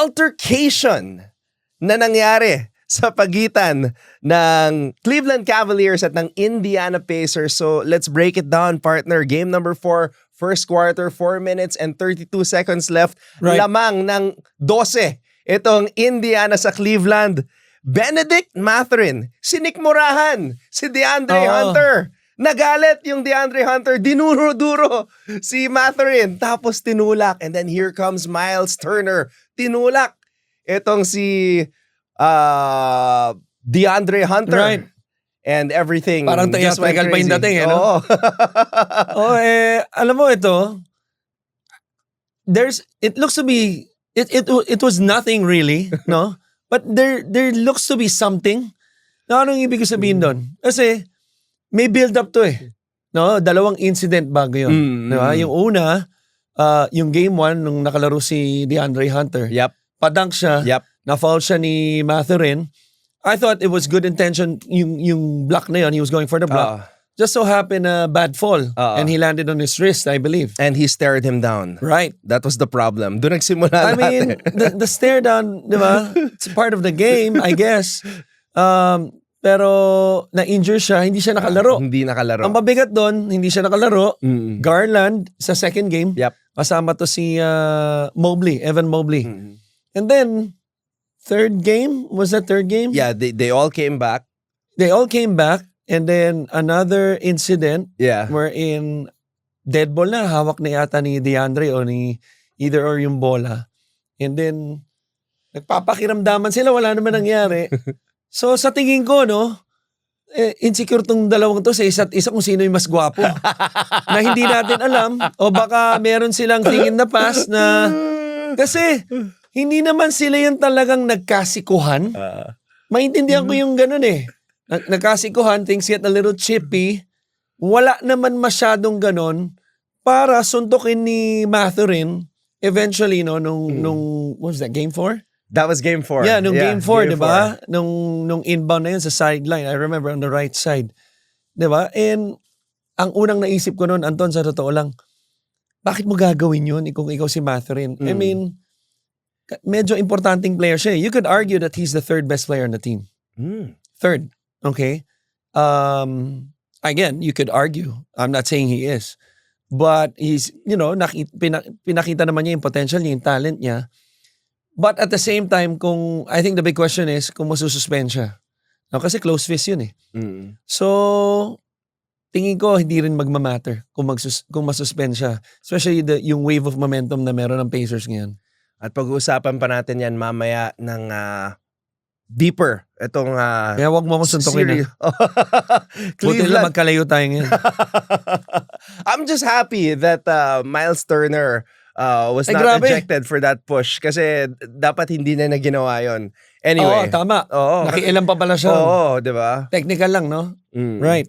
altercation na nangyari sa pagitan ng Cleveland Cavaliers at ng Indiana Pacers. So let's break it down, partner. Game number 4, first quarter, 4 minutes and 32 seconds left. Right. Lamang ng 12 itong Indiana sa Cleveland. Benedict Mathurin, sinikmurahan si DeAndre Hunter. Nagalit yung DeAndre Hunter, dinuro-duro si Mathurin, tapos tinulak. And then here comes Miles Turner, tinulak itong si DeAndre Hunter. Right. And everything Parang just went tagal pa yung crazy. dating, eh, no? Alam mo ito, it looks to be, it was nothing really, no? But there looks to be something. Na anong ibig sabihin doon? Kasi may build up to eh. No, dalawang incident bago yun. Diba? Yung una, yung game 1 nung nakalaro si DeAndre Hunter. Yep. Padunk siya. Yep. Na-foul siya ni Mathurin. I thought it was good intention yung block na yun. He was going for the block. Just so happened a bad fall. And he landed on his wrist, I believe. And he stared him down. Right. That was the problem. Doon nagsimula I lahat. mean, the stare down, di ba? It's part of the game, I guess. Pero na-injure siya, hindi siya nakalaro. Hindi nakalaro. Ang mabigat doon, hindi siya nakalaro. Garland sa second game. Yep. Kasama to si Mobley, Evan Mobley. And then, third game? Was that third game? Yeah, they all came back. They all came back. And then, another incident Yeah. wherein dead ball na, hawak na yata ni DeAndre o ni either or yung bola. And then, nagpapakiramdaman sila, wala naman nangyari. So, sa tingin ko, no, insecure tong dalawang to sa isa't isa kung sino yung mas gwapo. Na hindi natin alam. O baka meron silang tingin na pass na, kasi, hindi naman sila yung talagang nagkasikuhan. Maintindihan ko yung ganun eh. Nagkasikuhan, things get a little chippy. Wala naman masyadong ganon para suntukin ni Mathurin eventually, no, nung what was that, game 4? That was game 4. Yeah, nung game 4, di ba? Nung inbound na yun sa sideline, I remember on the right side. Di ba? And ang unang naisip ko noon, Anton, sa totoo lang, bakit mo gagawin yun kung ikaw si Mathurin? I mean, medyo importanteng player siya. You could argue that he's the third best player on the team. Third. Okay. Again, you could argue. I'm not saying he is. But he's, you know, pinakita naman niya yung potential niya, yung talent niya. But at the same time, I think the big question is kung masususpend siya. No, kasi close fist yun eh. So, tingin ko hindi rin magmamatter kung masuspend siya. Especially yung wave of momentum na meron ng Pacers ngayon. At pag-uusapan pa natin yan mamaya ng deeper. Itong kaya wag mo akong suntukin. Buti lang magkalayo tayo ngayon. I'm just happy that Miles Turner was not ejected for that push kasi dapat hindi na ginawa yun. Anyway. Oo, tama. Oo. Nakialam pa pala siya. Oo, di ba? Technical lang, no? Right.